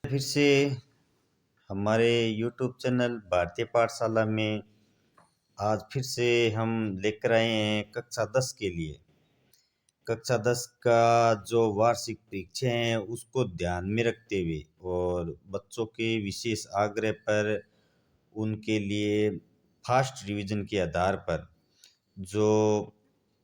फिर से हमारे YouTube चैनल भारतीय पाठशाला में आज फिर से हम लेकर आए हैं कक्षा 10 के लिए। कक्षा 10 का जो वार्षिक परीक्षा है उसको ध्यान में रखते हुए और बच्चों के विशेष आग्रह पर उनके लिए फास्ट रिवीजन के आधार पर जो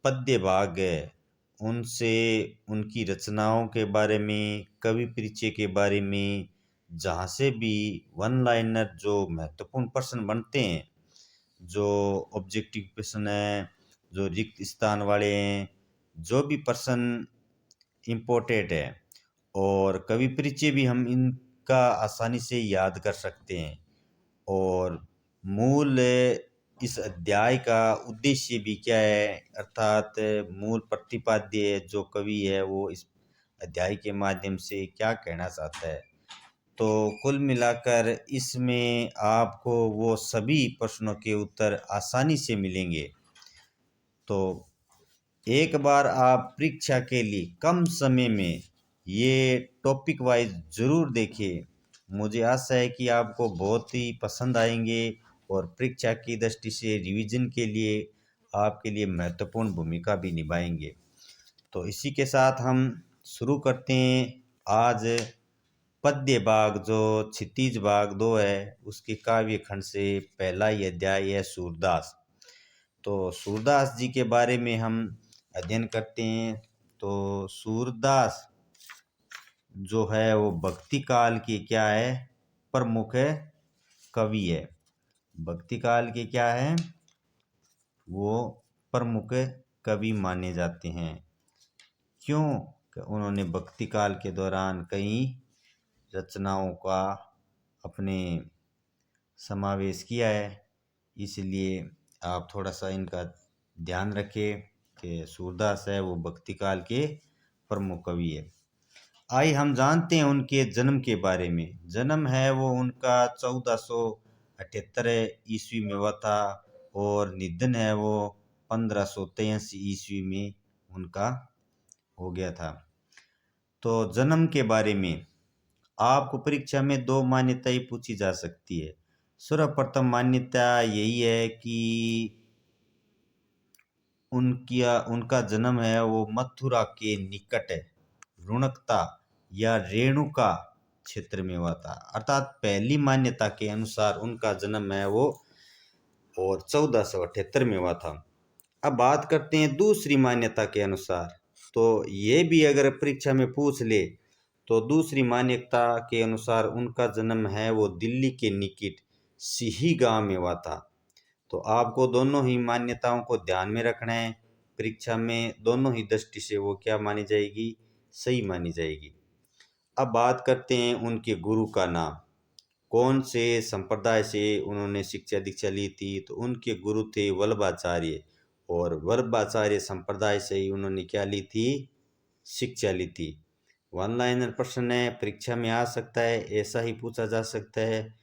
पद्य भाग है उनसे उनकी रचनाओं के बारे में, कवि परिचय के बारे में, जहाँ से भी वन लाइनर जो महत्वपूर्ण प्रश्न बनते हैं, जो ऑब्जेक्टिव प्रश्न है, जो रिक्त स्थान वाले हैं, जो भी प्रश्न इम्पोर्टेंट है और कवि परिचय भी हम इनका आसानी से याद कर सकते हैं। और मूल इस अध्याय का उद्देश्य भी क्या है, अर्थात मूल प्रतिपाद्य जो कवि है वो इस अध्याय के माध्यम से क्या कहना चाहता है। तो कुल मिलाकर इसमें आपको वो सभी प्रश्नों के उत्तर आसानी से मिलेंगे। तो एक बार आप परीक्षा के लिए कम समय में ये टॉपिक वाइज ज़रूर देखिए। मुझे आशा है कि आपको बहुत ही पसंद आएंगे और परीक्षा की दृष्टि से रिवीजन के लिए आपके लिए महत्वपूर्ण भूमिका भी निभाएंगे। तो इसी के साथ हम शुरू करते हैं। आज पद्य भाग जो क्षितिज भाग 2 है उसके काव्य खंड से पहला ही अध्याय है सूरदास। तो सूरदास जी के बारे में हम अध्ययन करते हैं। तो सूरदास जो है वो भक्ति काल के क्या है, प्रमुख कवि है। भक्ति काल के क्या है, वो प्रमुख कवि माने जाते हैं। क्यों कि उन्होंने भक्ति काल के दौरान कई रचनाओं का अपने समावेश किया है। इसलिए आप थोड़ा सा इनका ध्यान रखें कि सूरदास है वो भक्ति काल के प्रमुख कवि है। आइए हम जानते हैं उनके जन्म के बारे में। जन्म है वो उनका 1478 ईस्वी में हुआ था और निधन है वो 1583 ईस्वी में उनका हो गया था। तो जन्म के बारे में आपको परीक्षा में 2 मान्यताएं पूछी जा सकती है। सर्वप्रथम मान्यता यही है कि उनका जन्म है वो मथुरा के निकट रुणकता या रेणुका क्षेत्र में हुआ था। अर्थात पहली मान्यता के अनुसार उनका जन्म है वो और 1478 में हुआ था। अब बात करते हैं दूसरी मान्यता के अनुसार। तो ये भी अगर परीक्षा में पूछ ले तो दूसरी मान्यता के अनुसार उनका जन्म है वो दिल्ली के निकट सिही गांव में हुआ था। तो आपको दोनों ही मान्यताओं को ध्यान में रखना है। परीक्षा में दोनों ही दृष्टि से वो क्या मानी जाएगी, सही मानी जाएगी। अब बात करते हैं उनके गुरु का नाम। कौन से संप्रदाय से उन्होंने शिक्षा दीक्षा ली थी, तो उनके गुरु थे वल्लभाचार्य और वल्लभाचार्य संप्रदाय से ही उन्होंने क्या ली थी, शिक्षा ली थी। वन लाइनर प्रश्न है, परीक्षा में आ सकता है, ऐसा ही पूछा जा सकता है।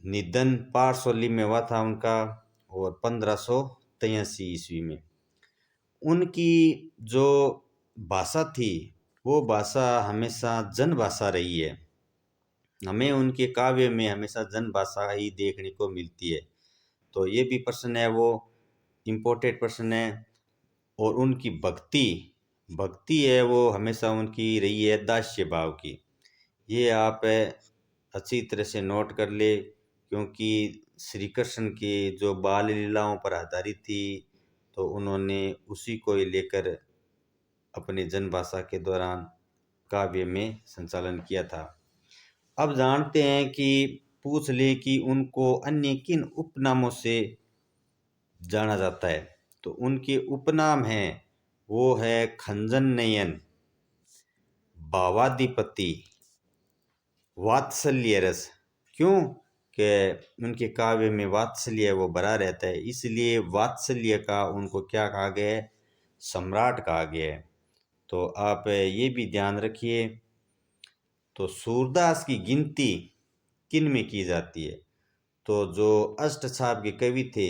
निधन पारसौली में हुआ था उनका और 1583 ईस्वी में। उनकी जो भाषा थी वो भाषा हमेशा जन भाषा रही है। हमें उनके काव्य में हमेशा जन भाषा ही देखने को मिलती है। तो ये भी प्रश्न है वो इम्पोर्टेंट प्रश्न है। और उनकी भक्ति है वो हमेशा उनकी रही है दास्य भाव की। ये आप अच्छी तरह से नोट कर ले, क्योंकि श्री कृष्ण के जो बाल लीलाओं पर आधारित थी तो उन्होंने उसी को ही लेकर अपने जन भाषा के दौरान काव्य में संचालन किया था। अब जानते हैं कि पूछ ले कि उनको अन्य किन उपनामों से जाना जाता है। तो उनके उपनाम हैं वो है खंजन नयन, भावाधिपति, वात्सल्य रस। क्यों कि उनके काव्य में वात्सल्य वो भरा रहता है, इसलिए वात्सल्य का उनको क्या कहा गया है, सम्राट कहा गया है। तो आप ये भी ध्यान रखिए। तो सूरदास की गिनती किन में की जाती है, तो जो अष्टछाप के कवि थे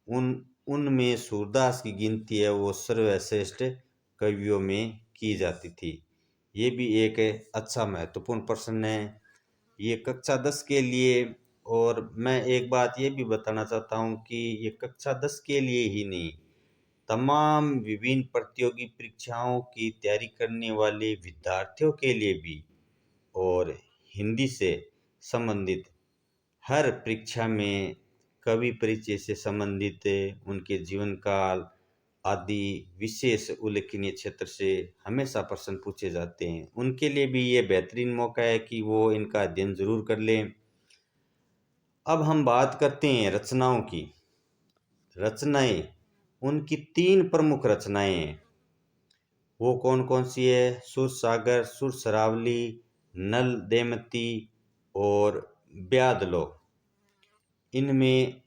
उनमें सूरदास की गिनती है वो सर्वश्रेष्ठ कवियों में की जाती थी। ये भी एक अच्छा महत्वपूर्ण प्रश्न है। ये कक्षा 10 के लिए। और मैं एक बात ये भी बताना चाहता हूँ कि ये कक्षा 10 के लिए ही नहीं, तमाम विभिन्न प्रतियोगी परीक्षाओं की तैयारी करने वाले विद्यार्थियों के लिए भी, और हिंदी से संबंधित हर परीक्षा में, कवि परिचय से संबंधित उनके जीवन काल आदि विशेष उल्लेखनीय क्षेत्र से हमेशा प्रश्न पूछे जाते हैं। उनके लिए भी ये बेहतरीन मौका है कि वो इनका अध्ययन जरूर कर लें। अब हम बात करते हैं रचनाओं की। रचनाएं, उनकी 3 प्रमुख रचनाएं हैं। वो कौन कौन सी है? सुर सागर, सुर सरावली, नल देमती और ब्याद लो। इनमें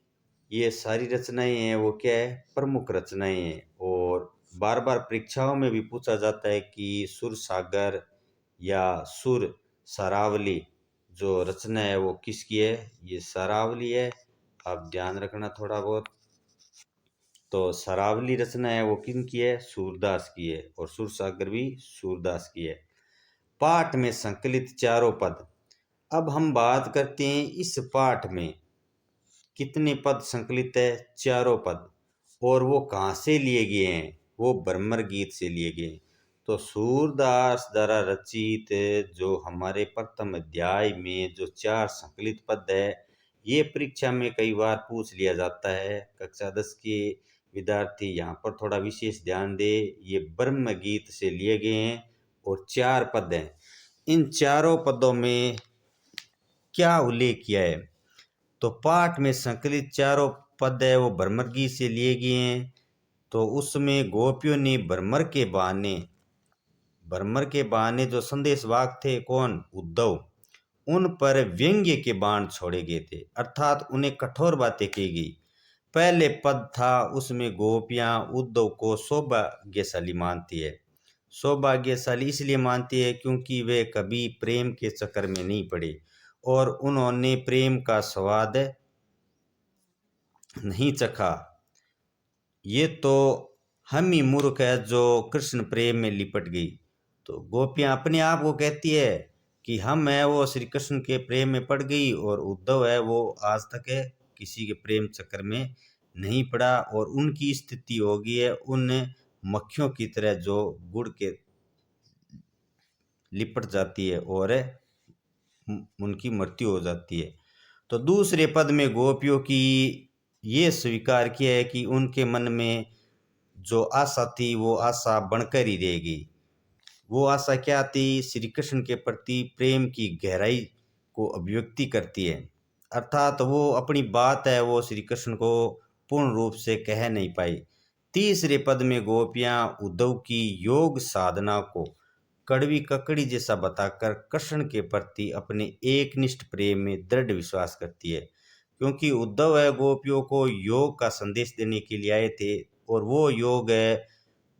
ये सारी रचनाएं हैं वो क्या है? प्रमुख रचनाएं हैं। और बार बार परीक्षाओं में भी पूछा जाता है कि सुर सागर या सुर सरावली जो रचना है वो किसकी है? ये सरावली है, आप ध्यान रखना थोड़ा बहुत। तो सरावली रचना है वो किन की है? सूरदास की है। और सुर सागर भी सूरदास की है। पाठ में संकलित चारों पद। अब हम बात करते हैं इस पाठ में कितने पद संकलित है? चारों पद। और वो कहाँ से लिए गए हैं? वो भ्रमर गीत से लिए गए। तो सूरदास द्वारा रचित जो हमारे प्रथम अध्याय में जो 4 संकलित पद है, ये परीक्षा में कई बार पूछ लिया जाता है। कक्षा 10 के विद्यार्थी यहाँ पर थोड़ा विशेष ध्यान दे। ये ब्रह्म गीत से लिए गए हैं और 4 पद हैं। इन चारों पदों में क्या उल्लेख किया है? तो पाठ में संकलित चारों पद है वो भ्रमर गीत से लिए गए हैं। तो उसमें गोपियों ने भ्रमर के बहाने जो संदेश वाहक थे, कौन? उद्धव, उन पर व्यंग्य के बाण छोड़े गए थे, अर्थात उन्हें कठोर बातें की गई। पहले पद था उसमें गोपियां उद्धव को सौभाग्यशाली मानती है। सौभाग्यशाली इसलिए मानती है क्योंकि वे कभी प्रेम के चक्कर में नहीं पड़े और उन्होंने प्रेम का स्वाद नहीं चखा। ये तो हम ही मूर्ख है जो कृष्ण प्रेम में लिपट गई। तो गोपियां अपने आप को कहती है कि हम है वो श्री कृष्ण के प्रेम में पड़ गई, और उद्धव है वो आज तक है किसी के प्रेम चक्कर में नहीं पड़ा, और उनकी स्थिति हो गई है उन मक्खियों की तरह जो गुड़ के लिपट जाती है और उनकी मृत्यु हो जाती है। तो दूसरे पद में गोपियों की ये स्वीकार किया है कि उनके मन में जो आशा थी वो आशा बनकर ही रहेगी। वो आशा क्या थी? श्री कृष्ण के प्रति प्रेम की गहराई को अभिव्यक्ति करती है, अर्थात वो अपनी बात है वो श्री कृष्ण को पूर्ण रूप से कह नहीं पाई। तीसरे पद में गोपियां उद्धव की योग साधना को कड़वी ककड़ी जैसा बताकर कृष्ण के प्रति अपने एकनिष्ठ प्रेम में दृढ़ विश्वास करती है। क्योंकि उद्धव है गोपियों को योग का संदेश देने के लिए आए थे, और वो योग है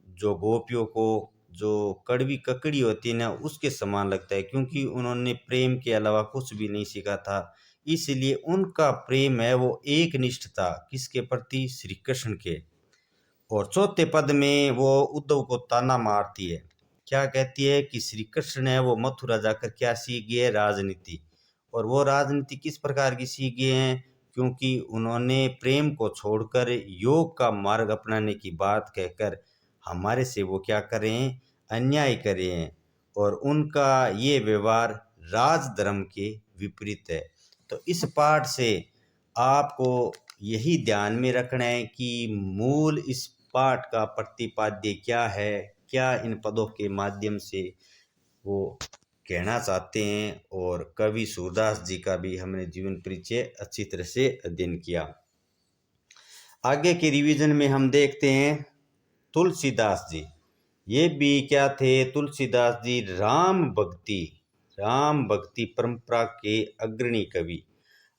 जो गोपियों को जो कड़वी ककड़ी होती है ना उसके समान लगता है, क्योंकि उन्होंने प्रेम के अलावा कुछ भी नहीं सीखा था। इसलिए उनका प्रेम है वो एकनिष्ठ था, किसके प्रति? श्री कृष्ण के। और चौथे पद में वो उद्धव को ताना मारती है। क्या कहती है? कि श्री कृष्ण है वो मथुरा जाकर क्या सीख गए? राजनीति। और वो राजनीति किस प्रकार की सीख गए हैं? क्योंकि उन्होंने प्रेम को छोड़कर योग का मार्ग अपनाने की बात कहकर हमारे से वो क्या कर रहे हैं? अन्याय कर रहे हैं, और उनका ये व्यवहार राजधर्म के विपरीत है। तो इस पाठ से आपको यही ध्यान में रखना है कि मूल इस पाठ का प्रतिपाद्य क्या है, क्या इन पदों के माध्यम से वो कहना चाहते हैं। और कवि सूरदास जी का भी हमने जीवन परिचय अच्छी तरह से अध्ययन किया। आगे के रिवीजन में हम देखते हैं तुलसीदास जी। ये भी क्या थे? तुलसीदास जी राम भक्ति परंपरा के अग्रणी कवि।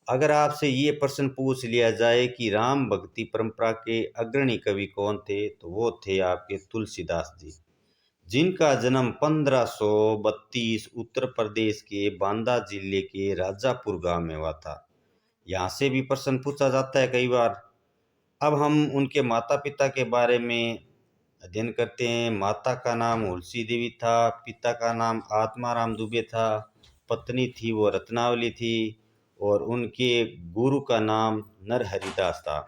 अगर आपसे ये प्रश्न पूछ लिया जाए कि राम भक्ति परंपरा के अग्रणी कवि कौन थे, तो वो थे आपके तुलसीदास जी, जिनका जन्म 1532 उत्तर प्रदेश के बांदा जिले के राजापुर गांव में हुआ था। यहाँ से भी प्रश्न पूछा जाता है कई बार। अब हम उनके माता पिता के बारे में अध्ययन करते हैं। माता का नाम हुलसी देवी था, पिता का नाम आत्माराम दुबे था। पत्नी थी वो रत्नावली थी और उनके गुरु का नाम नरहरिदास था।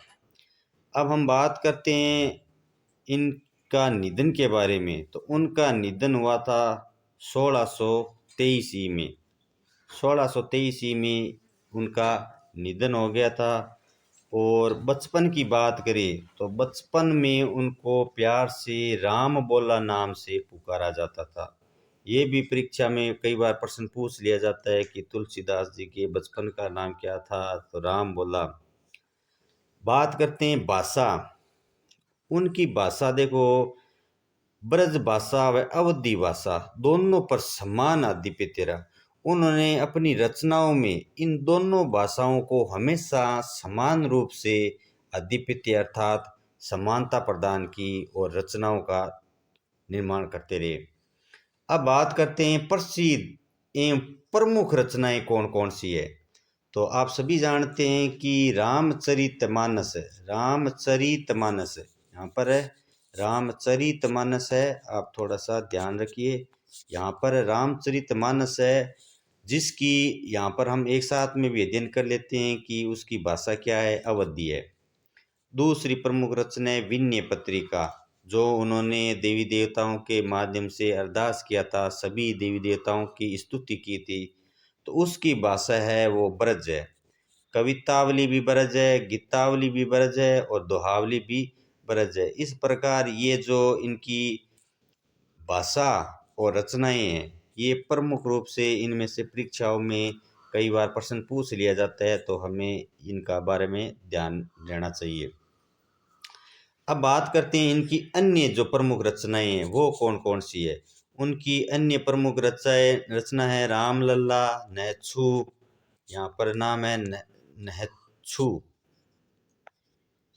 अब हम बात करते हैं इनका निधन के बारे में। तो उनका निधन हुआ था 1623 में। 1623 में उनका निधन हो गया था। और बचपन की बात करें तो बचपन में उनको प्यार से राम बोला नाम से पुकारा जाता था। ये भी परीक्षा में कई बार प्रश्न पूछ लिया जाता है कि तुलसीदास जी के बचपन का नाम क्या था, तो राम बोला। बात करते हैं भाषा। उनकी भाषा देखो, ब्रज भाषा व अवधी भाषा दोनों पर समान आधिपत्य रहा। उन्होंने अपनी रचनाओं में इन दोनों भाषाओं को हमेशा समान रूप से आधिपत्य अर्थात समानता प्रदान की और रचनाओं का निर्माण करते रहे। अब बात करते हैं प्रसिद्ध एवं प्रमुख रचनाएं कौन कौन सी है। तो आप सभी जानते हैं कि रामचरितमानस है। रामचरितमानस यहाँ पर है, रामचरितमानस है। आप थोड़ा सा ध्यान रखिए, यहाँ पर रामचरितमानस है, जिसकी यहाँ पर हम एक साथ में भी अध्ययन कर लेते हैं कि उसकी भाषा क्या है, अवधी है। दूसरी प्रमुख रचना है विनय पत्रिका, जो उन्होंने देवी देवताओं के माध्यम से अरदास किया था, सभी देवी देवताओं की स्तुति की थी, तो उसकी भाषा है वो ब्रज है। कवितावली भी ब्रज है, गीतावली भी ब्रज है और दोहावली भी ब्रज है। इस प्रकार ये जो इनकी भाषा और रचनाएं हैं, ये प्रमुख रूप से इनमें से परीक्षाओं में कई बार प्रश्न पूछ लिया जाता है, तो हमें इनका बारे में ध्यान देना चाहिए। अब बात करते हैं इनकी अन्य जो प्रमुख रचनाएं हैं वो कौन कौन सी है। उनकी अन्य प्रमुख रचना है रामलला, नहछू, यहाँ पर नाम है नहच्छू,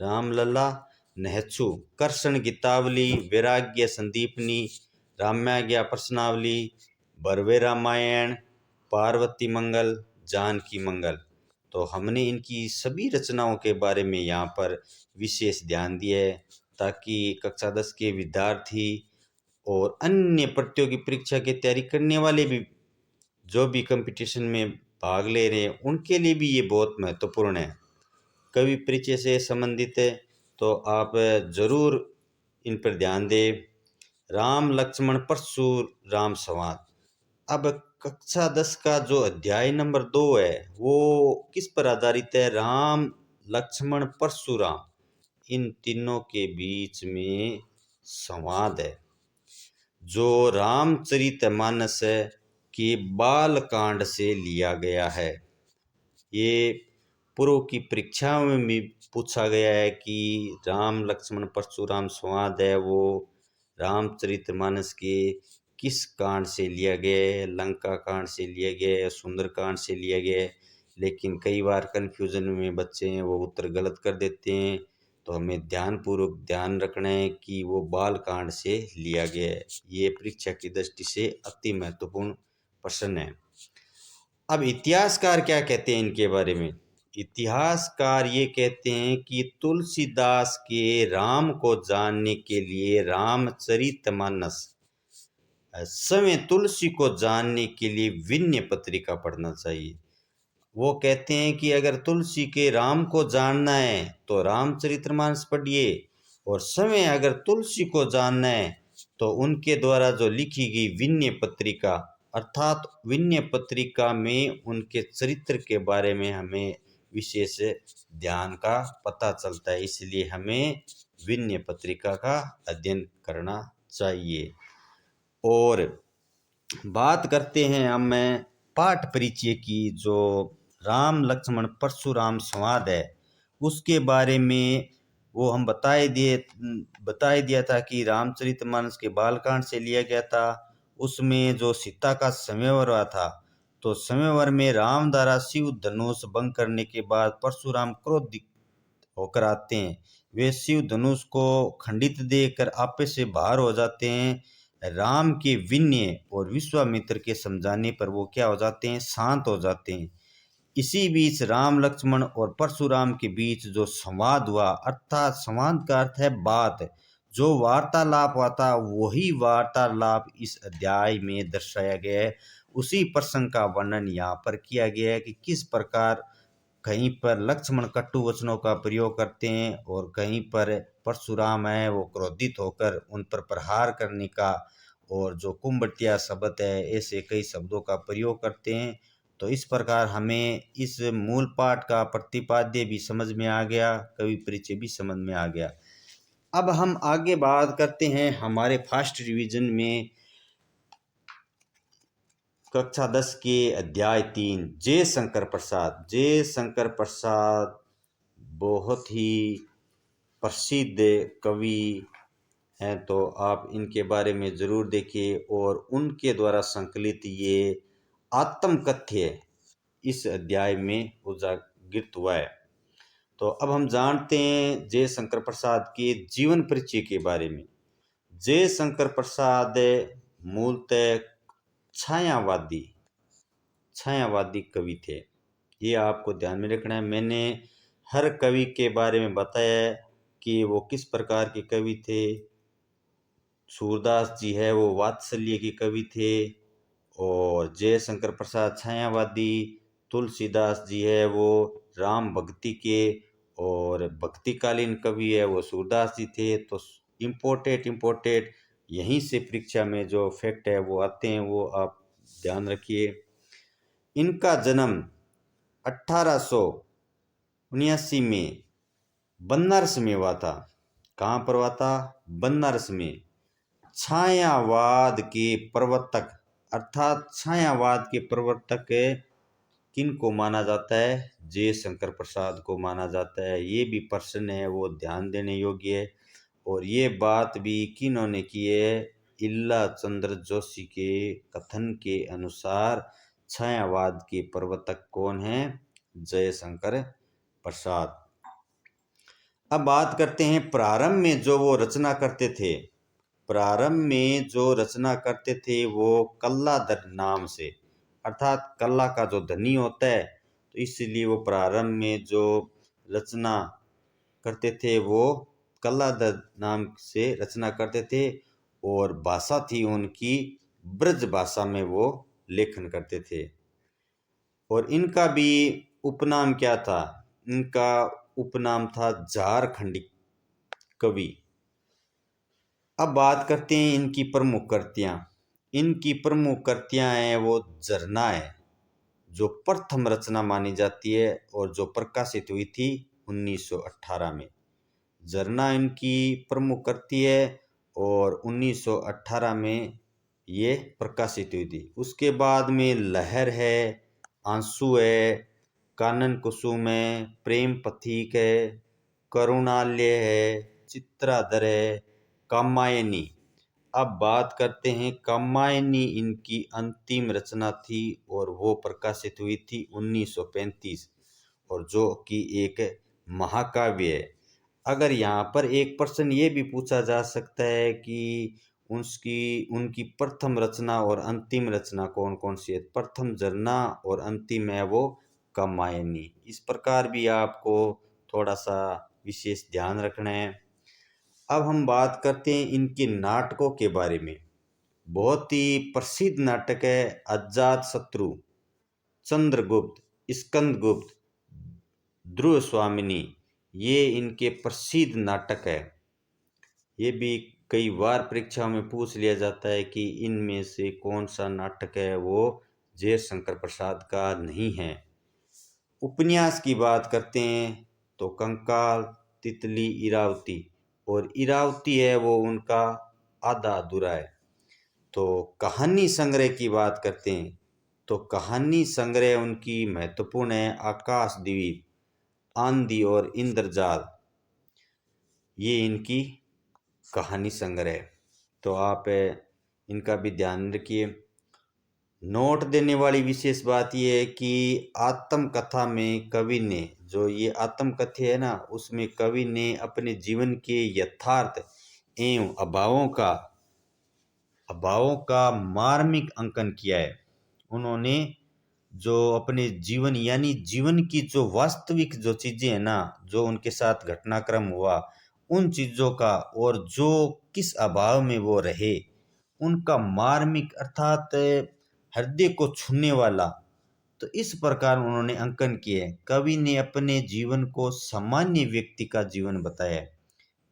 रामलला, नहच्छू, कृष्ण गीतावली, वैराग्य संदीपनी, राम्याज्ञा प्रश्नावली, बरवे रामायण, पार्वती मंगल, जानकी मंगल। तो हमने इनकी सभी रचनाओं के बारे में यहाँ पर विशेष ध्यान दिया है, ताकि कक्षा 10 के विद्यार्थी और अन्य प्रतियोगी परीक्षा की तैयारी करने वाले भी जो भी कंपटीशन में भाग ले रहे हैं, उनके लिए भी ये बहुत महत्वपूर्ण है, कवि परिचय से संबंधित है, तो आप जरूर इन पर ध्यान दें। राम लक्ष्मण परशुराम संवाद। अब कक्षा 10 का जो अध्याय नंबर 2 है वो किस पर आधारित है, राम लक्ष्मण परशुराम, इन तीनों के बीच में संवाद है, जो रामचरितमानस के बाल कांड से लिया गया है। ये पूर्व की परीक्षाओं में भी पूछा गया है कि राम लक्ष्मण परशुराम संवाद है वो रामचरितमानस के किस कांड से लिया गया है, लंका कांड से लिया गया है, सुंदर कांड से लिया गया है। लेकिन कई बार कन्फ्यूजन में बच्चे हैं वो उत्तर गलत कर देते हैं, तो हमें ध्यानपूर्वक ध्यान रखना है कि वो बाल कांड से लिया गया है। ये परीक्षा की दृष्टि से अति महत्वपूर्ण प्रश्न है। अब इतिहासकार क्या कहते हैं इनके बारे में। इतिहासकार ये कहते हैं कि तुलसीदास के राम को जानने के लिए रामचरितमानस, समय तुलसी को जानने के लिए विनय पत्रिका पढ़ना चाहिए। वो कहते हैं कि अगर तुलसी के राम को जानना है तो रामचरितमानस पढ़िए, और समय अगर तुलसी को जानना है तो उनके द्वारा जो लिखी गई विनय पत्रिका, अर्थात विनय पत्रिका में उनके चरित्र के बारे में हमें विशेष ध्यान का पता चलता है, इसलिए हमें विनय पत्रिका का अध्ययन करना चाहिए। और बात करते हैं हम पाठ परिचय की। जो राम लक्ष्मण परशुराम संवाद है उसके बारे में वो हम बताए दिया था कि रामचरितमानस के बालकांड से लिया गया था। उसमें जो सीता का संयवर हुआ था, तो संयवर में राम द्वारा शिव धनुष भंग करने के बाद परशुराम क्रोधित होकर आते हैं। वे शिव धनुष को खंडित देखकर आपे से बाहर हो जाते हैं। राम के विनय और विश्वामित्र के समझाने पर वो क्या हो जाते हैं, शांत हो जाते हैं। इसी बीच राम लक्ष्मण और परशुराम के बीच जो संवाद हुआ, अर्थात संवाद का अर्थ है बात, जो वार्तालाप हुआ था वही वार्तालाप इस अध्याय में दर्शाया गया है। उसी प्रसंग का वर्णन यहाँ पर किया गया है कि किस प्रकार कहीं पर लक्ष्मण कटु वचनों का प्रयोग करते हैं और कहीं पर परशुराम है वो क्रोधित होकर उन पर प्रहार करने का, और जो कुंभटिया शब्द है ऐसे कई शब्दों का प्रयोग करते हैं। तो इस प्रकार हमें इस मूल पाठ का प्रतिपाद्य भी समझ में आ गया, कवि परिचय भी समझ में आ गया। अब हम आगे बात करते हैं हमारे फर्स्ट रिवीजन में कक्षा 10 के अध्याय 3 जय शंकर प्रसाद। जय शंकर प्रसाद बहुत ही प्रसिद्ध कवि हैं, तो आप इनके बारे में ज़रूर देखिए। और उनके द्वारा संकलित ये आत्मकथ्य इस अध्याय में उजागिर हुआ है। तो अब हम जानते हैं जय शंकर प्रसाद के जीवन परिचय के बारे में। जय शंकर प्रसाद मूलतः छायावादी कवि थे। ये आपको ध्यान में रखना है। मैंने हर कवि के बारे में बताया कि वो किस प्रकार के कवि थे। सूरदास जी है वो वात्सल्य के कवि थे, और जय शंकर प्रसाद छायावादी। तुलसीदास जी है वो राम भक्ति के और भक्तिकालीन कवि है वो सूरदास जी थे। तो इम्पोर्टेंट यहीं से परीक्षा में जो फैक्ट है वो आते हैं, वो आप ध्यान रखिए। इनका जन्म 1879 में बनारस में हुआ था। कहाँ पर हुआ था? बनारस में। छायावाद के प्रवर्तक अर्थात छायावाद के प्रवर्तक किन को माना जाता है? जय शंकर प्रसाद को माना जाता है। ये भी प्रश्न है वो ध्यान देने योग्य है। और ये बात भी किन्होंने की है? इल्ला चंद्र जोशी के कथन के अनुसार छायावाद के प्रवर्तक कौन हैं? जय शंकर प्रसाद। अब बात करते हैं प्रारंभ में जो वो रचना करते थे। प्रारंभ में जो रचना करते थे वो कल्लाधर नाम से, अर्थात कल्ला का जो धनी होता है, तो इसलिए वो प्रारंभ में जो रचना करते थे वो कल्लाधर नाम से रचना करते थे। और भाषा थी उनकी ब्रज भाषा में वो लेखन करते थे। और इनका भी उपनाम क्या था? इनका उपनाम था झारखंडी कवि। अब बात करते हैं इनकी प्रमुख कृतियाँ। इनकी प्रमुख कृतियाँ हैं वो झरना है, जो प्रथम रचना मानी जाती है और जो प्रकाशित हुई थी 1918 में। झरना इनकी प्रमुख कृति है और 1918 में ये प्रकाशित हुई थी। उसके बाद में लहर है, आंसू है, कानन कुसुम है, प्रेम पथिक है, करुणालय है, चित्राधर है, कामायनी। अब बात करते हैं कामायनी इनकी अंतिम रचना थी और वो प्रकाशित हुई थी 1935, और जो कि एक महाकाव्य है। अगर यहाँ पर एक प्रश्न ये भी पूछा जा सकता है कि उनकी प्रथम रचना और अंतिम रचना कौन कौन सी है? प्रथम झरना और अंतिम है वो कामायनी। इस प्रकार भी आपको थोड़ा सा विशेष ध्यान रखना है। अब हम बात करते हैं इनके नाटकों के बारे में। बहुत ही प्रसिद्ध नाटक है अजात शत्रु, चंद्रगुप्त, स्कंदगुप्त, ध्रुव स्वामिनी। ये इनके प्रसिद्ध नाटक है। ये भी कई बार परीक्षाओं में पूछ लिया जाता है कि इनमें से कौन सा नाटक है वो जय शंकर प्रसाद का नहीं है। उपन्यास की बात करते हैं तो कंकाल, तितली, इरावती, और इरावती है वो उनका आधा अधूरा है। तो कहानी संग्रह की बात करते हैं तो कहानी संग्रह उनकी महत्वपूर्ण है आकाशद्वीप, आंधी और इंद्रजाल। ये इनकी कहानी संग्रह। तो आप इनका भी ध्यान रखिए। नोट देने वाली विशेष बात यह है कि आत्मकथा में कवि ने, जो ये आत्मकथा है ना, उसमें कवि ने अपने जीवन के यथार्थ एवं अभावों का मार्मिक अंकन किया है। उन्होंने जो अपने जीवन यानी जीवन की जो वास्तविक जो चीज़ें हैं ना, जो उनके साथ घटनाक्रम हुआ, उन चीज़ों का और जो किस अभाव में वो रहे, उनका मार्मिक अर्थात हृदय को छूने वाला। तो इस प्रकार उन्होंने अंकन किए। कवि ने अपने जीवन को सामान्य व्यक्ति का जीवन बताया।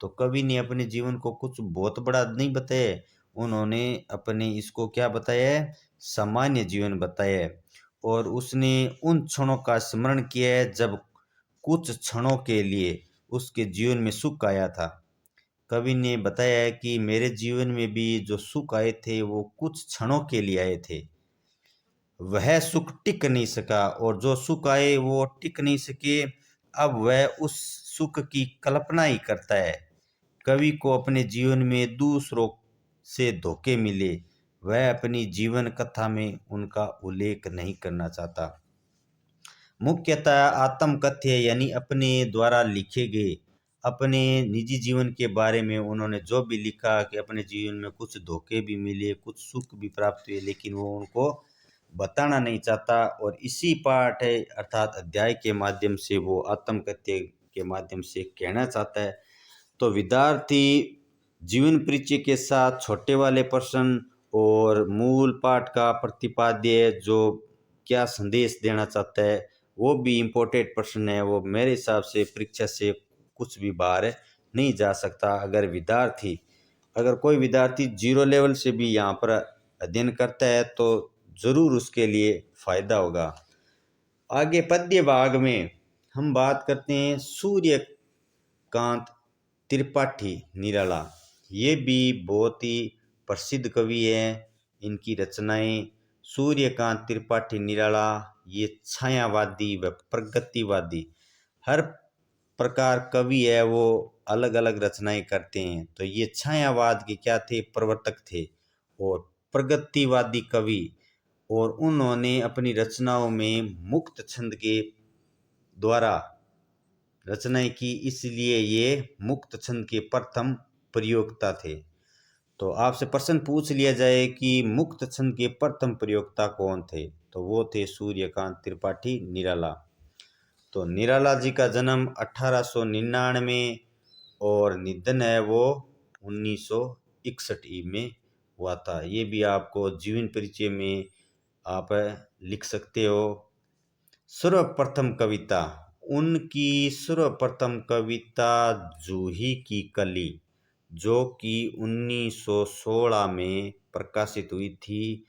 तो कवि ने अपने जीवन को कुछ बहुत बड़ा नहीं बताया, उन्होंने अपने इसको क्या बताया है, सामान्य जीवन बताया है। और उसने उन क्षणों का स्मरण किया है जब कुछ क्षणों के लिए उसके जीवन में सुख आया था। कवि ने बताया है कि मेरे जीवन में भी जो सुख आए थे वो कुछ क्षणों के लिए आए थे, वह सुख टिक नहीं सका, और जो सुख आए वो टिक नहीं सके। अब वह उस सुख की कल्पना ही करता है। कवि को अपने जीवन में दूसरों से धोखे मिले, वह अपनी जीवन कथा में उनका उल्लेख नहीं करना चाहता। मुख्यतः आत्मकथ्य यानी अपने द्वारा लिखे गए अपने निजी जीवन के बारे में उन्होंने जो भी लिखा कि अपने जीवन में कुछ धोखे भी मिले, कुछ सुख भी प्राप्त हुए, लेकिन वो उनको बताना नहीं चाहता। और इसी पाठ है अर्थात अध्याय के माध्यम से वो आत्मकथ्य के माध्यम से कहना चाहता है। तो विद्यार्थी जीवन परिचय के साथ छोटे वाले प्रश्न और मूल पाठ का प्रतिपाद्य जो क्या संदेश देना चाहता है वो भी इम्पोर्टेंट प्रश्न है। वो मेरे हिसाब से परीक्षा से कुछ भी बाहर नहीं जा सकता। अगर कोई विद्यार्थी जीरो लेवल से भी यहाँ पर अध्ययन करता है तो जरूर उसके लिए फायदा होगा। आगे पद्य भाग में हम बात करते हैं सूर्यकांत त्रिपाठी निराला। ये भी बहुत ही प्रसिद्ध कवि हैं। इनकी रचनाएं सूर्यकांत त्रिपाठी निराला ये छायावादी व प्रगतिवादी हर प्रकार कवि है, वो अलग अलग रचनाएं करते हैं। तो ये छायावाद के क्या थे, प्रवर्तक थे और प्रगतिवादी कवि। और उन्होंने अपनी रचनाओं में मुक्त छंद के द्वारा रचनाएं की, इसलिए ये मुक्त छंद के प्रथम प्रयोक्ता थे। तो आपसे प्रश्न पूछ लिया जाए कि मुक्त छंद के प्रथम प्रयोक्ता कौन थे, तो वो थे सूर्यकांत त्रिपाठी निराला। तो निराला जी का जन्म 1899 और निधन है वो 1961 में हुआ था। ये भी आपको जीवन परिचय में आप लिख सकते हो। सर्वप्रथम कविता, उनकी सर्वप्रथम कविता जूही की कली जो कि 1916 में प्रकाशित हुई थी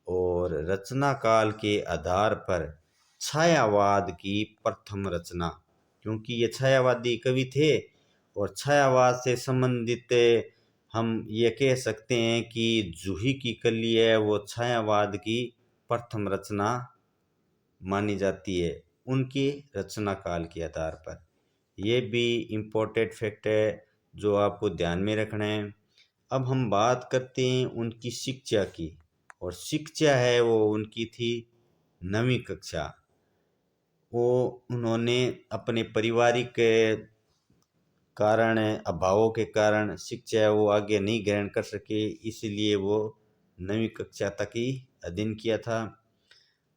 और रचना काल के आधार पर छायावाद की प्रथम रचना, क्योंकि ये छायावादी कवि थे और छायावाद से संबंधित हम ये कह सकते हैं कि जूही की कली है वो छायावाद की प्रथम रचना मानी जाती है उनकी रचना काल के आधार पर। ये भी इम्पोर्टेंट फैक्ट है जो आपको ध्यान में रखना है। अब हम बात करते हैं उनकी शिक्षा की, और शिक्षा है वो उनकी थी 9वीं कक्षा। वो उन्होंने अपने पारिवारिक कारण अभावों के कारण शिक्षा वो आगे नहीं ग्रहण कर सके, इसलिए वो 9वीं कक्षा तक ही अध्ययन किया था।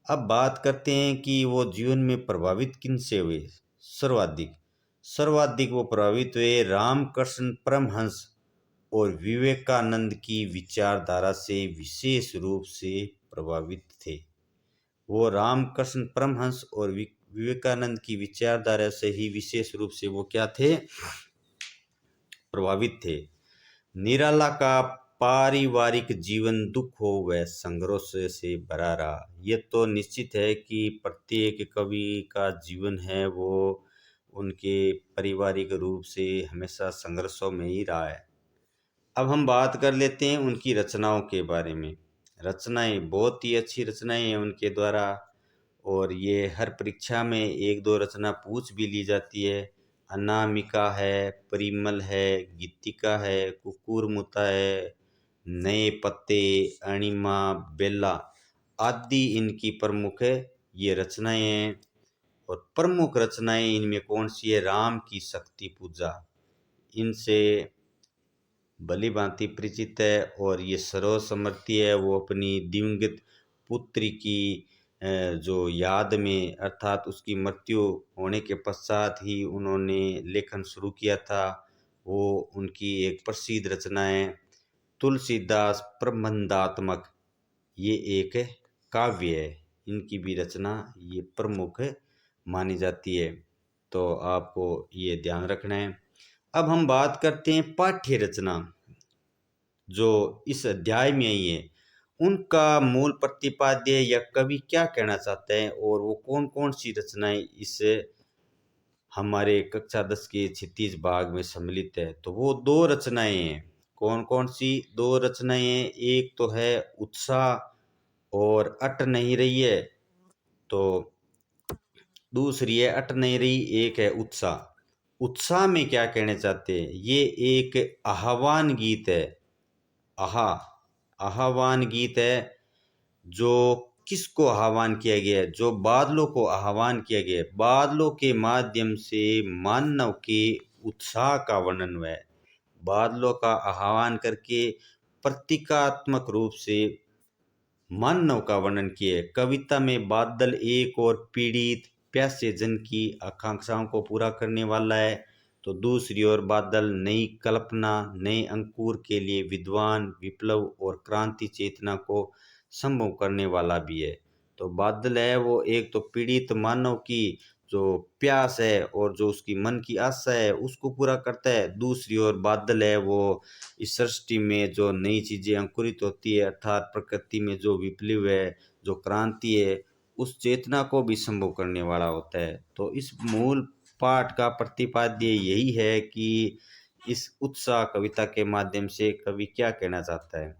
अब बात करते हैं कि वो जीवन में प्रभावित किन से हुए। सर्वाधिक वो प्रभावित हुए रामकृष्ण परमहंस और विवेकानंद की विचारधारा से विशेष रूप से प्रभावित थे। वो रामकृष्ण परमहंस और विवेकानंद की विचारधारा से ही विशेष रूप से वो क्या थे, प्रभावित थे। निराला का पारिवारिक जीवन दुखों व संघर्ष से भरा रहा। ये तो निश्चित है कि प्रत्येक कवि का जीवन है वो उनके पारिवारिक रूप से हमेशा संघर्षों में ही रहा है। अब हम बात कर लेते हैं उनकी रचनाओं के बारे में। रचनाएं बहुत ही अच्छी रचनाएं हैं उनके द्वारा, और ये हर परीक्षा में एक दो रचना पूछ भी ली जाती है। अनामिका है, परिमल है, गीतिका है, कुकुरमुता है, नए पत्ते, अणिमा, बेला आदि इनकी प्रमुख ये रचनाएं हैं। और प्रमुख रचनाएं इनमें कौन सी है, राम की शक्ति पूजा इनसे भली भांति परिचित है। और ये सरोज समर्थी है वो अपनी दिवंगत पुत्री की जो याद में अर्थात उसकी मृत्यु होने के पश्चात ही उन्होंने लेखन शुरू किया था। वो उनकी एक प्रसिद्ध रचना है तुलसीदास प्रबंधात्मक, ये एक काव्य है, इनकी भी रचना ये प्रमुख मानी जाती है। तो आपको ये ध्यान रखना है। अब हम बात करते हैं पाठ्य रचना जो इस अध्याय में आई है, उनका मूल प्रतिपाद्य या कवि क्या कहना चाहते हैं और वो कौन कौन सी रचनाएं इस हमारे कक्षा 10 के क्षितिज भाग में सम्मिलित है। तो वो दो रचनाएं हैं। कौन कौन सी दो रचनाएं हैं? एक तो है उत्साह और अट नहीं रही है, तो दूसरी है अट नहीं रही, एक है उत्साह। उत्साह में क्या कहना चाहते हैं? ये एक आह्वान गीत है। आहा आह्वान गीत है जो किसको आह्वान किया गया है? जो बादलों को आह्वान किया गया है। बादलों के माध्यम से मानव के उत्साह का वर्णन हुआ है। बादलों का आह्वान करके प्रतीकात्मक रूप से मानव का वर्णन किया है। कविता में बादल एक और पीड़ित प्यासे जन की आकांक्षाओं को पूरा करने वाला है, तो दूसरी ओर बादल नई कल्पना, नए अंकुर के लिए विद्वान, विप्लव और क्रांति चेतना को संभव करने वाला भी है। तो बादल है वो एक तो पीड़ित मानव की जो प्यास है और जो उसकी मन की आशा है उसको पूरा करता है। दूसरी ओर बादल है वो इस सृष्टि में जो नई चीजें अंकुरित होती है, अर्थात प्रकृति में जो विप्लव है, जो क्रांति है, उस चेतना को भी संभव करने वाला होता है। तो इस मूल पाठ का प्रतिपाद्य यही है कि इस उत्साह कविता के माध्यम से कवि क्या कहना चाहता है।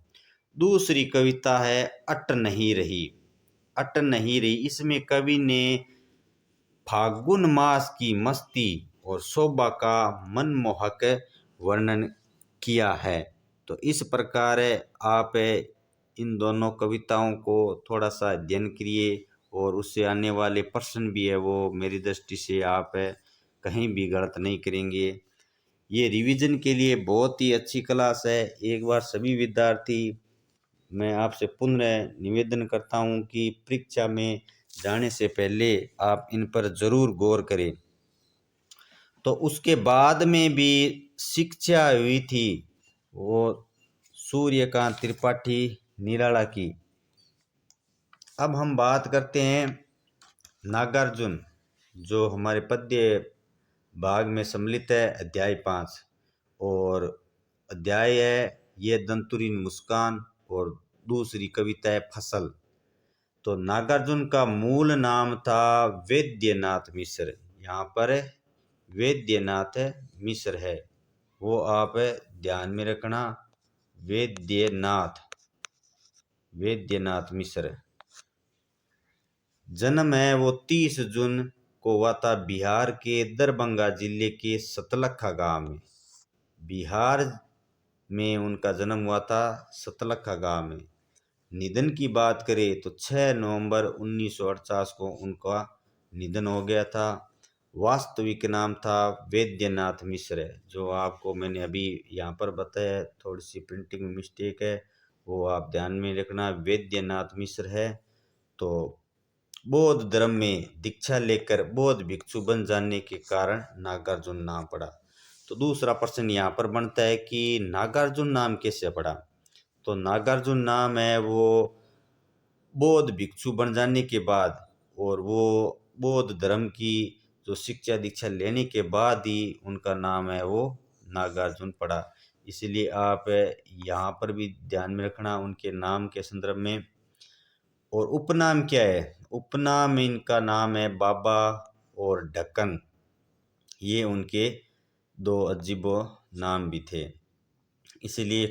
दूसरी कविता है अट नहीं रही। अट नहीं रही, इसमें कवि ने फागुन मास की मस्ती और शोभा का मनमोहक वर्णन किया है। तो इस प्रकार आप इन दोनों कविताओं को थोड़ा सा अध्ययन करिए और उससे आने वाले प्रश्न भी है वो मेरी दृष्टि से आप कहीं भी गलत नहीं करेंगे। ये रिवीजन के लिए बहुत ही अच्छी क्लास है। एक बार सभी विद्यार्थी, मैं आपसे पुनः निवेदन करता हूँ कि परीक्षा में जाने से पहले आप इन पर जरूर गौर करें। तो उसके बाद में भी शिक्षा हुई थी वो सूर्यकांत त्रिपाठी निराला की। अब हम बात करते हैं नागार्जुन, जो हमारे पद्य भाग में सम्मिलित है, अध्याय 5। और अध्याय है ये दंतुरीन मुस्कान और दूसरी कविता है फसल। तो नागार्जुन का मूल नाम था वैद्यनाथ मिश्र। यहाँ पर वैद्यनाथ मिश्र है, वो आप ध्यान में रखना। वैद्यनाथ वैद्यनाथ मिश्र। जन्म है वो 30 जून को हुआ था बिहार के दरभंगा जिले के सतलखा गांव में। बिहार में उनका जन्म हुआ था, सतलखा गांव में। निधन की बात करें तो 6 नवंबर 1948 को उनका निधन हो गया था। वास्तविक नाम था वैद्यनाथ मिश्र, जो आपको मैंने अभी यहाँ पर बताया। थोड़ी सी प्रिंटिंग में मिस्टेक है, वो आप ध्यान में रखना। वैद्यनाथ मिश्र है। तो बौद्ध धर्म में दीक्षा लेकर बौद्ध भिक्षु बन जाने के कारण नागार्जुन नाम पड़ा। तो दूसरा प्रश्न यहाँ पर बनता है कि नागार्जुन नाम कैसे पड़ा। तो नागार्जुन नाम है वो बौद्ध भिक्षु बन जाने के बाद और वो बौद्ध धर्म की जो शिक्षा दीक्षा लेने के बाद ही उनका नाम है वो नागार्जुन पड़ा। इसलिए आप यहाँ पर भी ध्यान में रखना उनके नाम के संदर्भ में। और उपनाम क्या है? उपनाम इनका नाम है बाबा और ढक्कन। ये उनके दो अजीबो नाम भी थे। इसलिए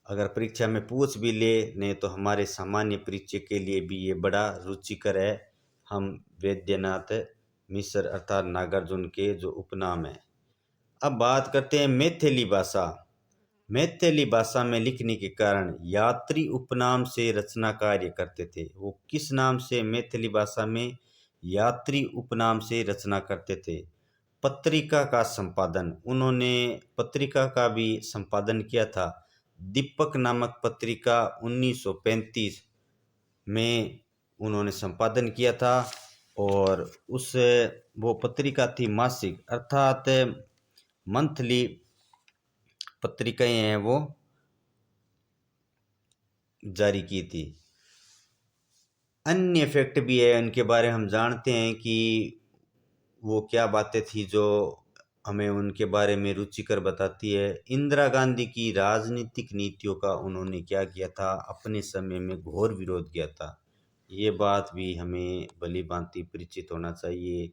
अगर परीक्षा में पूछ भी ले, नहीं तो हमारे सामान्य परिचय के लिए भी ये बड़ा रुचिकर है। हम वैद्यनाथ मिश्र अर्थात नागार्जुन के जो उपनाम है। अब बात करते हैं मैथिली भाषा। मैथिली भाषा में लिखने के कारण यात्री उपनाम से रचना कार्य करते थे। वो किस नाम से मैथिली भाषा में यात्री उपनाम से रचना करते थे? पत्रिका का संपादन, उन्होंने पत्रिका का भी संपादन किया था। दीपक नामक पत्रिका 1935 में उन्होंने संपादन किया था। और उस वो पत्रिका थी मासिक अर्थात मंथली पत्रिकाएं हैं वो जारी की थी। अन्य फैक्ट भी है उनके बारे में, हम जानते हैं कि वो क्या बातें थी जो हमें उनके बारे में रुचिकर बताती है। इंदिरा गांधी की राजनीतिक नीतियों का उन्होंने क्या किया था, अपने समय में घोर विरोध किया था। ये बात भी हमें भली भांति परिचित होना चाहिए।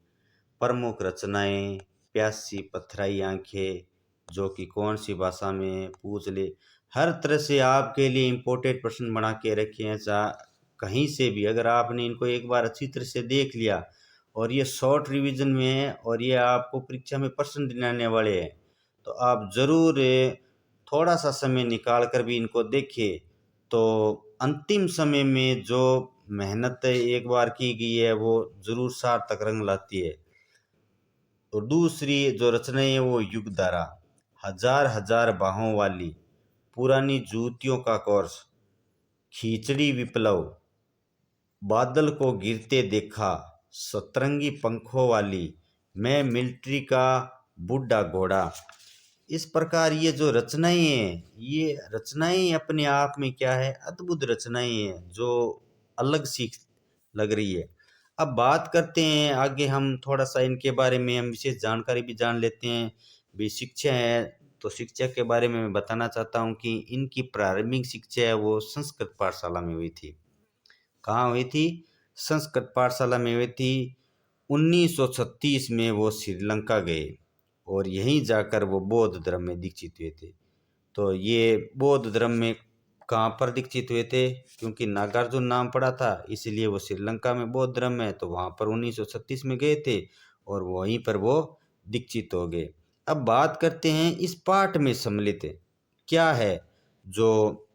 प्रमुख रचनाएं, प्यासी पथराई आंखें, जो कि कौन सी भाषा में पूछ ले, हर तरह से आपके लिए इम्पोर्टेंट प्रश्न बना के रखे हैं। कहीं से भी अगर आपने इनको एक बार अच्छी तरह से देख लिया और ये शॉर्ट रिवीजन में है और ये आपको परीक्षा में प्रश्न दिलाने वाले हैं, तो आप ज़रूर थोड़ा सा समय निकाल कर भी इनको देखिए। तो अंतिम समय में जो मेहनत एक बार की गई है वो ज़रूर सार्थक रंग लाती है। और दूसरी जो रचना है वो युगधारा, हजार हजार बाहों वाली, पुरानी जूतियों का कोर्स, खिचड़ी विप्लव, बादल को गिरते देखा, सतरंगी पंखों वाली, मैं मिलिट्री का बूढ़ा घोड़ा। इस प्रकार ये जो रचनाएं हैं, ये रचनाएं अपने आप में क्या है, अद्भुत रचनाएं हैं जो अलग सी लग रही है। अब बात करते हैं आगे, हम थोड़ा सा इनके बारे में हम विशेष जानकारी भी जान लेते हैं। भी शिक्षा है, तो शिक्षा के बारे में मैं बताना चाहता हूँ कि इनकी प्रारंभिक शिक्षा है वो संस्कृत पाठशाला में हुई थी। कहाँ हुई थी? संस्कृत पाठशाला में हुई थी। 1936 में वो श्रीलंका गए और यहीं जाकर वो बौद्ध धर्म में दीक्षित हुए थे। तो ये बौद्ध धर्म में कहाँ पर दीक्षित हुए थे? क्योंकि नागार्जुन नाम पड़ा था, इसलिए वो श्रीलंका में बौद्ध धर्म है, तो वहाँ पर 1936 में गए थे और वहीं पर वो दीक्षित हो गए। अब बात करते हैं इस पाठ में सम्मिलित क्या है, जो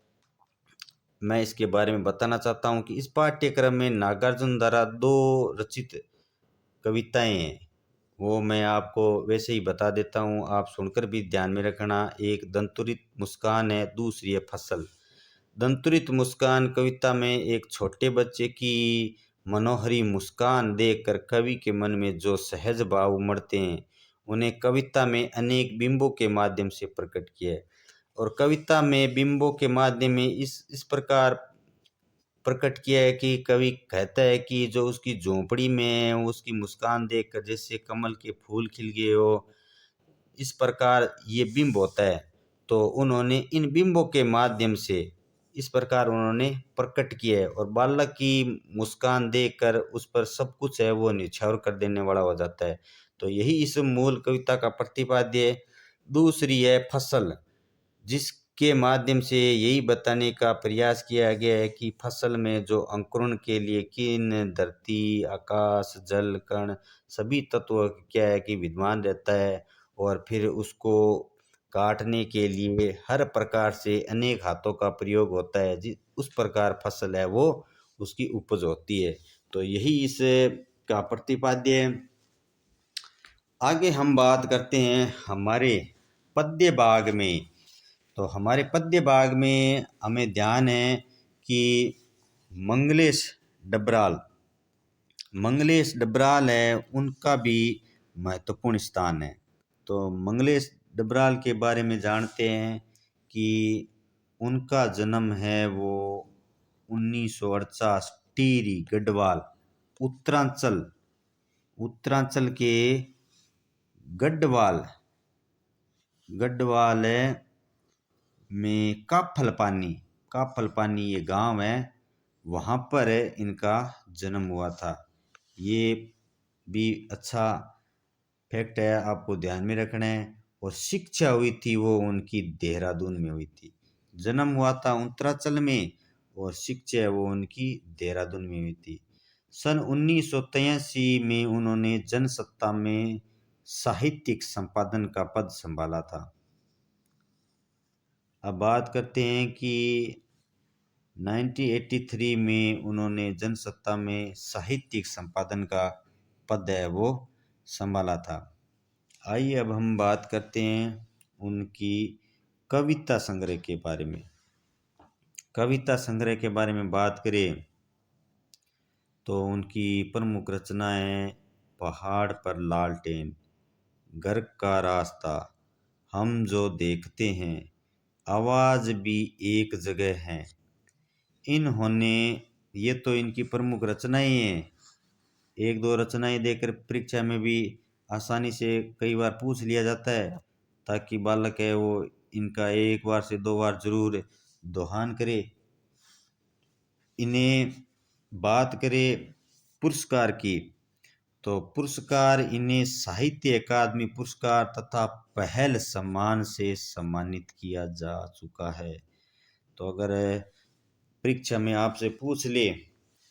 मैं इसके बारे में बताना चाहता हूँ कि इस पाठ्यक्रम में नागार्जुन द्वारा 2 रचित कविताएं हैं। वो मैं आपको वैसे ही बता देता हूँ, आप सुनकर भी ध्यान में रखना। एक दंतुरित मुस्कान है, दूसरी है फसल। दंतुरित मुस्कान कविता में एक छोटे बच्चे की मनोहरी मुस्कान देखकर कवि के मन में जो सहज भाव उमड़ते हैं, उन्हें कविता में अनेक बिंबों के माध्यम से प्रकट किया है। और कविता में बिंबों के माध्यम में इस प्रकार प्रकट किया है कि कवि कहता है कि जो उसकी झोंपड़ी में है, उसकी मुस्कान देखकर जैसे कमल के फूल खिल गए हो, इस प्रकार ये बिंब होता है। तो उन्होंने इन बिंबों के माध्यम से इस प्रकार उन्होंने प्रकट किया है, और बालक की मुस्कान देखकर उस पर सब कुछ है वो निछावर कर देने वाला हो जाता है। तो यही इस मूल कविता का प्रतिपाद्य है। दूसरी है फसल, जिसके माध्यम से यही बताने का प्रयास किया गया है कि फसल में जो अंकुरण के लिए किन धरती, आकाश, जल, कण सभी तत्व क्या है कि विद्यमान रहता है, और फिर उसको काटने के लिए हर प्रकार से अनेक हाथों का प्रयोग होता है, जिस उस प्रकार फसल है वो उसकी उपज होती है। तो यही इस का प्रतिपाद्य है। आगे हम बात करते हैं हमारे पद्य भाग में। तो हमारे पद्य भाग में हमें ध्यान है कि मंगलेश डबराल, मंगलेश डबराल है, उनका भी महत्वपूर्ण स्थान है। तो मंगलेश डबराल के बारे में जानते हैं कि उनका जन्म है वो 1948 टिहरी गढ़वाल, उत्तरांचल, उत्तरांचल के गढ़वाल, गढ़वाल में काफल पानी ये गांव है, वहाँ पर इनका जन्म हुआ था। ये भी अच्छा फैक्ट है, आपको ध्यान में रखना है। और शिक्षा हुई थी वो उनकी देहरादून में हुई थी। जन्म हुआ था उत्तरांचल में और शिक्षा है वो उनकी देहरादून में हुई थी। सन 1983 में उन्होंने जनसत्ता में साहित्यिक संपादन का पद संभाला था। अब बात करते हैं कि 1983 में उन्होंने जनसत्ता में साहित्यिक संपादन का पद है वो संभाला था। आइए अब हम बात करते हैं उनकी कविता संग्रह के बारे में। कविता संग्रह के बारे में बात करें तो उनकी प्रमुख रचनाएं पहाड़ पर लालटेन, घर का रास्ता, हम जो देखते हैं, आवाज भी एक जगह है। इन्होंने ये तो इनकी प्रमुख रचनाएं हैं। एक दो रचनाएं देकर परीक्षा में भी आसानी से कई बार पूछ लिया जाता है, ताकि बालक है वो इनका एक बार से दो बार जरूर दोहन करे। इन्हें बात करें पुरस्कार की, तो पुरस्कार इन्हें साहित्य अकादमी पुरस्कार तथा पहल सम्मान से सम्मानित किया जा चुका है। तो अगर परीक्षा में आपसे पूछ ले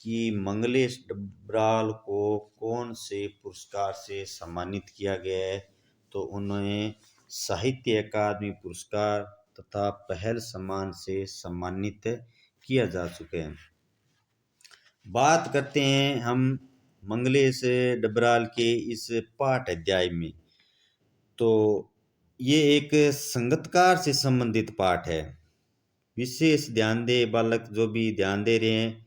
कि मंगलेश डबराल को कौन से पुरस्कार से सम्मानित किया गया है, तो उन्हें साहित्य अकादमी पुरस्कार तथा पहल सम्मान से सम्मानित किया जा चुका है। बात करते हैं हम मंगलेश डबराल के इस पाठ अध्याय में। तो ये एक संगतकार से संबंधित पाठ है। विशेष ध्यान दे बालक, जो भी ध्यान दे रहे हैं,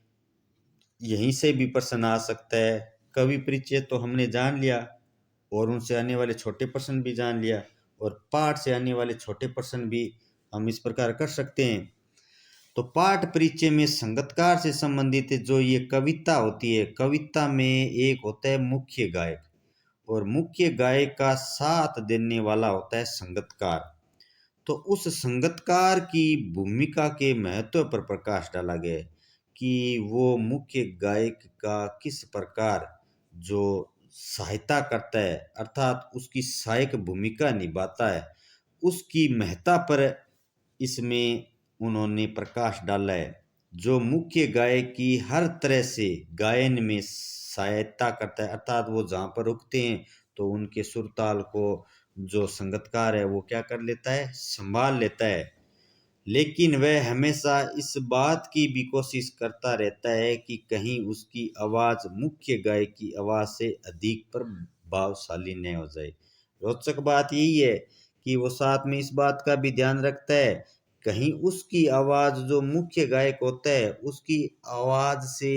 यहीं से भी प्रश्न आ सकता है। कवि परिचय तो हमने जान लिया और उनसे आने वाले छोटे प्रश्न भी जान लिया, और पाठ से आने वाले छोटे प्रश्न भी हम इस प्रकार कर सकते हैं। तो पाठ परिचय में संगतकार से संबंधित जो ये कविता होती है, कविता में एक होता है मुख्य गायक, और मुख्य गायक का साथ देने वाला होता है संगतकार। तो उस संगतकार की भूमिका के महत्व पर प्रकाश डाला गया है कि वो मुख्य गायक का किस प्रकार जो सहायता करता है, अर्थात उसकी सहायक भूमिका निभाता है, उसकी महत्ता पर इसमें उन्होंने प्रकाश डाला है। जो मुख्य गायक की हर तरह से गायन में सहायता करता है, अर्थात वो जहाँ पर रुकते हैं तो उनके सुर ताल को जो संगतकार है वो क्या कर लेता है, संभाल लेता है। लेकिन वह हमेशा इस बात की भी कोशिश करता रहता है कि कहीं उसकी आवाज मुख्य गायक की आवाज से अधिक प्रभावशाली न हो जाए। रोचक बात यही है कि वो साथ में इस बात का भी ध्यान रखता है कहीं उसकी आवाज जो मुख्य गायक होता है उसकी आवाज से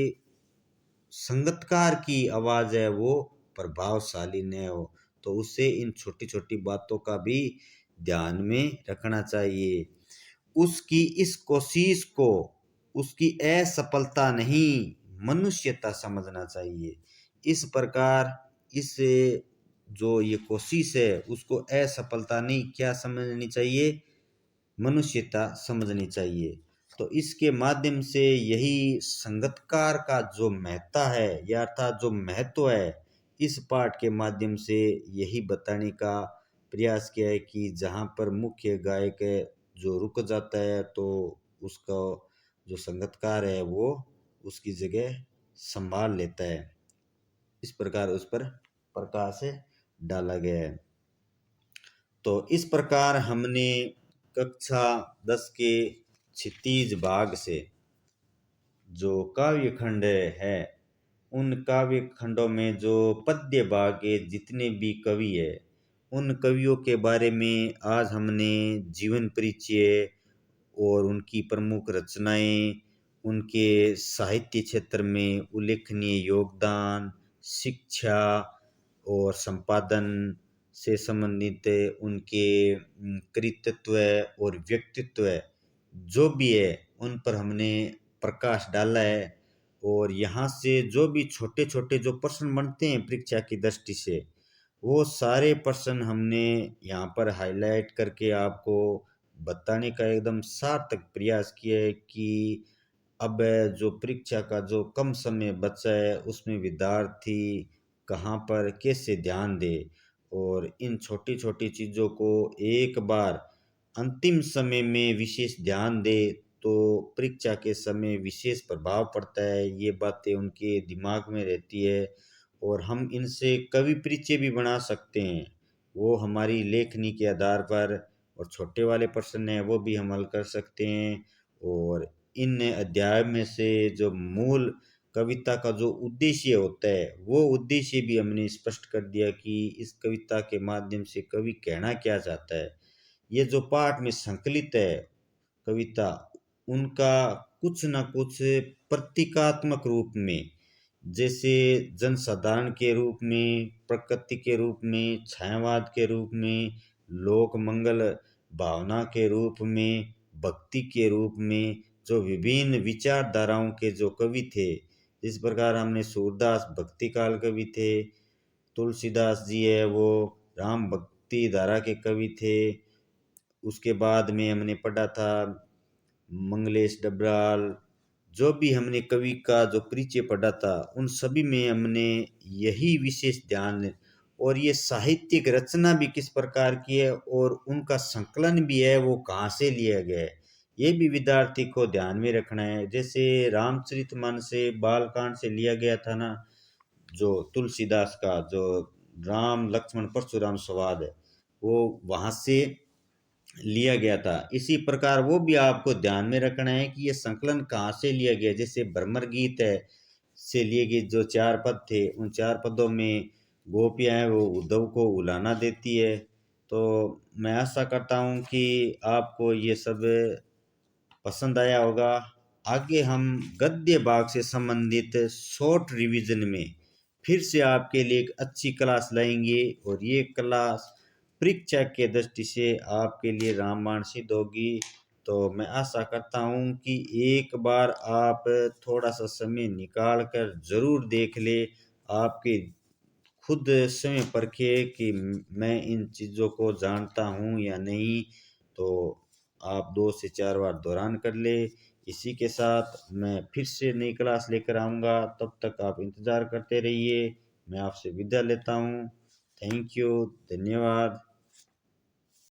संगतकार की आवाज है वो प्रभावशाली न हो। तो उसे इन छोटी छोटी बातों का भी ध्यान में रखना चाहिए। उसकी इस कोशिश को उसकी असफलता नहीं, मनुष्यता समझना चाहिए। इस प्रकार इस जो ये कोशिश है उसको असफलता नहीं क्या समझनी चाहिए, मनुष्यता समझनी चाहिए। तो इसके माध्यम से यही संगतकार का जो महत्ता है या अर्थात जो महत्व है, इस पाठ के माध्यम से यही बताने का प्रयास किया है कि जहाँ पर मुख्य गायक है जो रुक जाता है तो उसका जो संगतकार है वो उसकी जगह संभाल लेता है। इस प्रकार उस पर प्रकाश डाला गया है। तो इस प्रकार हमने कक्षा 10 के क्षितिज भाग से जो काव्य खंड है, उन काव्य खंडों में जो पद्य भाग के जितने भी कवि है, उन कवियों के बारे में आज हमने जीवन परिचय और उनकी प्रमुख रचनाएं, उनके साहित्य क्षेत्र में उल्लेखनीय योगदान, शिक्षा और संपादन से संबंधित उनके कृतित्व और व्यक्तित्व जो भी है उन पर हमने प्रकाश डाला है। और यहाँ से जो भी छोटे छोटे जो प्रश्न बनते हैं परीक्षा की दृष्टि से, वो सारे प्रश्न हमने यहाँ पर हाईलाइट करके आपको बताने का एकदम सार्थक प्रयास किया है कि अब जो परीक्षा का जो कम समय बचा है उसमें विद्यार्थी कहाँ पर कैसे ध्यान दे, और इन छोटी छोटी चीज़ों को एक बार अंतिम समय में विशेष ध्यान दे तो परीक्षा के समय विशेष प्रभाव पड़ता है। ये बातें उनके दिमाग में रहती है और हम इनसे कवि परिचय भी बना सकते हैं। वो हमारी लेखनी के आधार पर, और छोटे वाले प्रश्न हैं वो भी हम हल कर सकते हैं। और इन अध्याय में से जो मूल कविता का जो उद्देश्य होता है वो उद्देश्य भी हमने स्पष्ट कर दिया कि इस कविता के माध्यम से कवि कहना क्या चाहता है। ये जो पाठ में संकलित है कविता, उनका कुछ न कुछ प्रतीकात्मक रूप में, जैसे जनसाधारण के रूप में, प्रकृति के रूप में, छायावाद के रूप में, लोक मंगल भावना के रूप में, भक्ति के रूप में, जो विभिन्न विचारधाराओं के जो कवि थे, इस प्रकार हमने सूरदास भक्ति काल कवि थे, तुलसीदास जी है वो राम भक्ति धारा के कवि थे। उसके बाद में हमने पढ़ा था मंगलेश डबराल, जो भी हमने कवि का जो परिचय पढ़ा था उन सभी में हमने यही विशेष ध्यान, और ये साहित्यिक रचना भी किस प्रकार की है और उनका संकलन भी है वो कहाँ से लिया गया है, ये भी विद्यार्थी को ध्यान में रखना है। जैसे रामचरितमानस से बालकांड से लिया गया था ना, जो तुलसीदास का जो राम लक्ष्मण परशुराम संवाद है वो वहाँ से लिया गया था। इसी प्रकार वो भी आपको ध्यान में रखना है कि ये संकलन कहाँ से लिया गया। जैसे भ्रमर गीत है से लिए गए जो 4 पद थे, उन 4 पदों में गोपियाँ हैं वो उद्धव को उलाना देती है। तो मैं आशा करता हूँ कि आपको ये सब पसंद आया होगा। आगे हम गद्य भाग से संबंधित शॉर्ट रिवीजन में फिर से आपके लिए एक अच्छी क्लास लाएंगे, और ये क्लास परीक्षा के दृष्टि से आपके लिए रामबाण सिद्ध होगी। तो मैं आशा करता हूँ कि एक बार आप थोड़ा सा समय निकाल कर ज़रूर देख ले, आपके खुद समय परखे कि मैं इन चीज़ों को जानता हूँ या नहीं। तो आप 2 से 4 बार दोहरान कर ले। इसी के साथ मैं फिर से नई क्लास लेकर आऊँगा, तब तक आप इंतज़ार करते रहिए। मैं आपसे विदा लेता हूँ। थैंक यू, धन्यवाद।